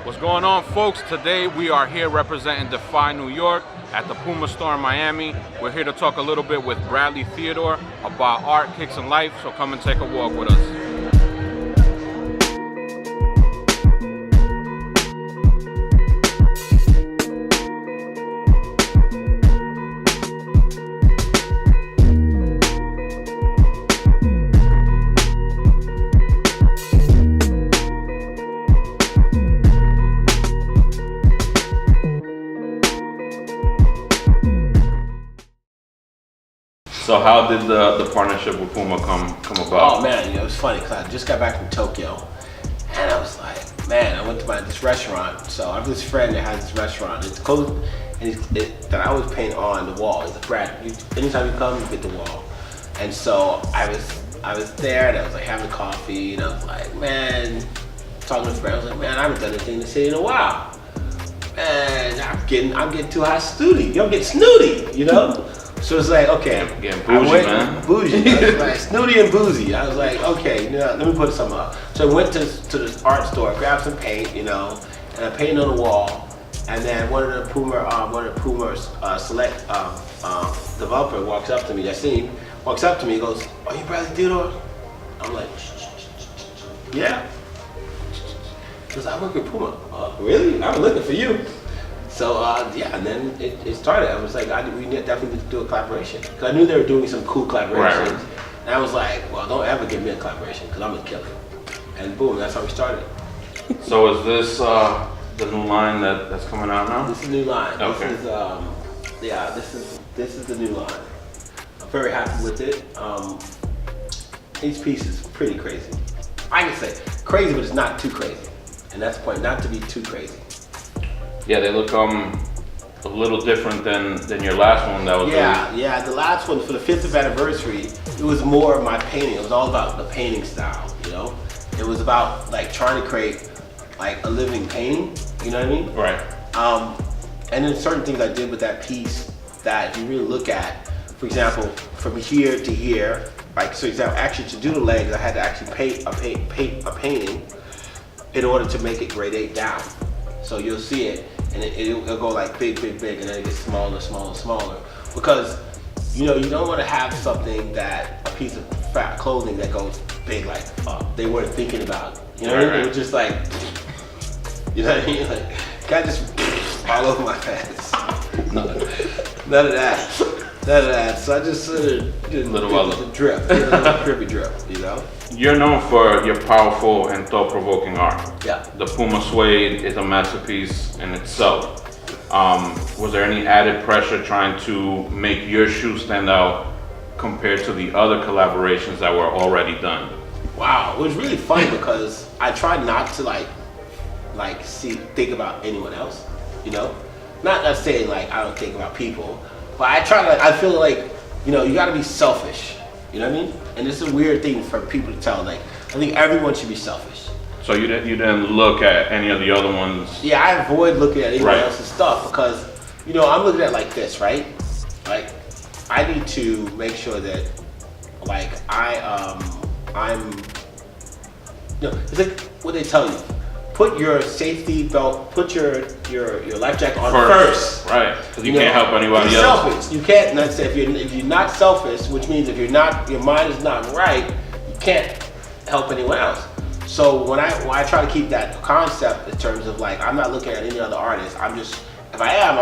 What's going on, folks? Today we are here representing DeFY New York at the Puma store in Miami. We're here to talk a little bit with Bradley Theodore about art, kicks, and life, so come and take a walk with us. So how did the partnership with Puma come about? Oh man, it was funny because I just got back from Tokyo, and I was like, man, I went to this restaurant. So I have this friend that has this restaurant. It's closed, and that I always paint on the wall. It's a Brad. Anytime you come, you get the wall. And so I was there, and I was like having coffee, and I was like, man, talking to a friend. I was like, man, I haven't done anything in the city in a while. Man, I'm getting too high snooty. I'm getting snooty, you know. So it's like, okay, getting bougie, man. Bougie. I was like, snooty and boozy. I was like, okay, you know, let me put something up. So I went to this art store, grabbed some paint, you know, and I painted on the wall. And then one of the Puma select developer walks up to me. Walks up to me, goes, "Are you Bradley Theodore?" I'm like, "Yeah." He goes, "I work with Puma." Really? I was looking for you. So yeah, and then it started. I was like, we definitely need to do a collaboration because I knew they were doing some cool collaborations, right. And I was like, well, don't ever give me a collaboration because I'm gonna kill it. And boom, that's how we started. So is this the new line that's coming out now? This is the new line. Okay. This is the new line. I'm very happy with it. Each piece is pretty crazy. I can say crazy, but it's not too crazy, and that's the point. Not to be too crazy. Yeah, they look a little different than your last one. That was yeah. The last one for the 50th anniversary, it was more of my painting. It was all about the painting style, you know. It was about like trying to create like a living painting. You know what I mean? Right. And then certain things I did with that piece that you really look at. For example, from here to here, like so. Example, actually to do the legs, I had to actually paint a painting in order to make it grade 8 down. So you'll see it, and it'll go like big, and then it gets smaller, smaller. Because, you know, you don't want to have something a piece of fat clothing that goes big like they weren't thinking about. You know what I mean? It was just like, you know what I mean? Like, kind of just all over my pants. None of that. So I just sort of did a little drip, a little drippy drip, you know? You're known for your powerful and thought-provoking art. Yeah. The Puma suede is a masterpiece in itself. Was there any added pressure trying to make your shoe stand out compared to the other collaborations that were already done? Wow, it was really funny because I tried not to think about anyone else, you know? Not saying like I don't think about people, but I feel like, you know, you gotta be selfish, you know what I mean? And it's a weird thing for people to tell, like, I think everyone should be selfish. So you didn't look at any of the other ones? Yeah, I avoid looking at anyone else's stuff because, you know, I'm looking at it like this, right? Like, I need to make sure that, like, I'm, you know, it's like what they tell you. Put your safety belt, put your life jacket on first. Right, because you can't help anybody else. Selfish. You can't, and that's if you're not selfish, which means if your mind is not right, you can't help anyone else. So when I try to keep that concept in terms of like, I'm not looking at any other artist. I'm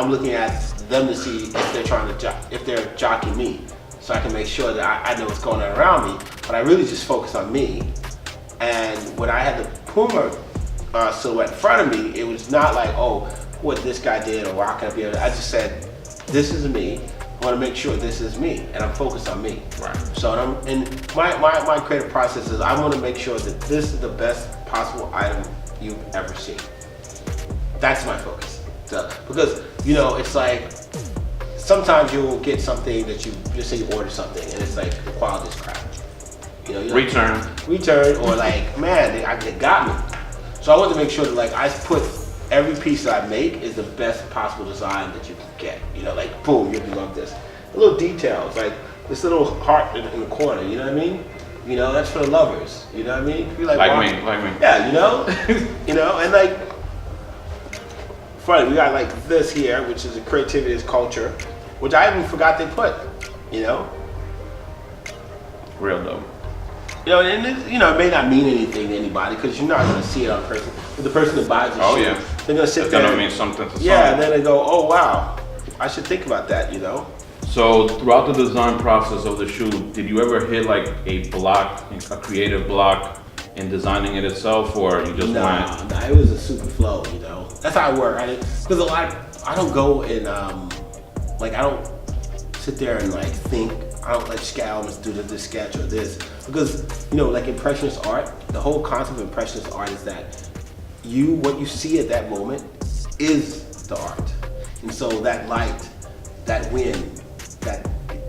looking at them to see if they're jockeying me, so I can make sure that I know what's going on around me. But I really just focus on me. And when I had the Puma silhouette in front of me, it was not like, oh, what this guy did or how can I be able to, I just said, this is me. I want to make sure this is me, and I'm focused on me. Right. So my creative process is I want to make sure that this is the best possible item you've ever seen. That's my focus. So, because, you know, it's like sometimes you'll get something that you just say you order something and it's like the quality is crap. You know, return or like, man, they got me. So I want to make sure that like I put every piece that I make is the best possible design that you can get. You know, like boom, you'll love this. The little details, like this little heart in the corner. You know what I mean? You know, that's for the lovers. You know what I mean? You're like me. Yeah, you know, you know, and like funny. We got like this here, which is a creativity is culture, which I even forgot they put. You know. Real dope. You know, and it may not mean anything to anybody because you're not going to see it on person. But the person that buys the shoe, they're going to sit there. It's going to mean something to someone. Yeah, and then they go, oh wow, I should think about that, you know? So throughout the design process of the shoe, did you ever hit like a block, a creative block in designing it itself, or you just went? No, it was a super flow, you know? That's how I work. Because I don't go and, I don't sit there and like think. I don't like let's do this sketch or this. Because, you know, like Impressionist art, the whole concept of Impressionist art is that what you see at that moment is the art. And so that light, that wind,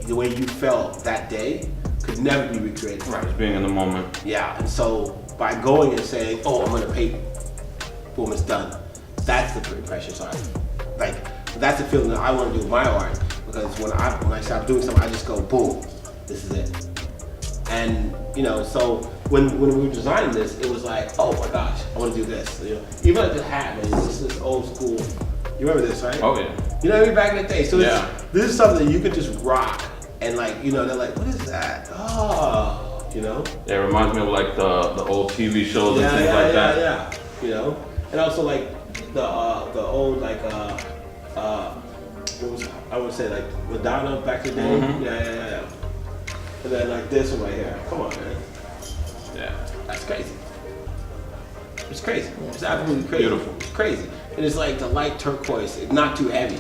the way you felt that day could never be recreated. Right, just being in the moment. Yeah, and so by going and saying, oh, I'm gonna paint, boom, it's done. That's the Impressionist art. Like, that's the feeling that I want to do with my art. Because when I start doing something, I just go, boom, this is it. And, you know, so when we were designing this, it was like, oh my gosh, I want to do this. You know, even like the hat, man, this is old school. You remember this, right? Oh yeah. You know what I mean? Back in the day. So yeah. This is something that you could just rock. And like, you know, they're like, what is that? Oh, you know? Yeah, it reminds me of like the old TV shows and things like that. Yeah, you know? And also like the old like, I would say like Madonna back in the day. Mm-hmm. Yeah. And then like this one right here. Come on, man. Yeah. That's crazy. It's crazy. It's absolutely crazy. Beautiful. It's crazy. And it's like the light turquoise. It's not too heavy,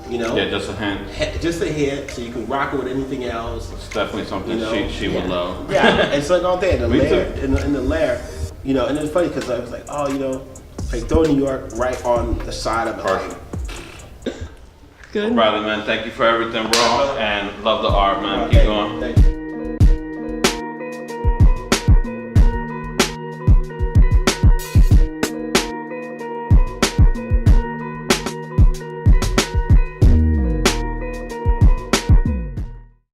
you know? Yeah, just a hint. Just a hint, so you can rock it with anything else. It's definitely something You know? she would love. Yeah, it's like all day in the Me layer, too. in the layer, you know. And it's funny because I was like, oh, you know, like throw New York right on the side of it. Perfect. Good. Bradley, man, thank you for everything, bro. And love the art, man. Keep going. Thank you.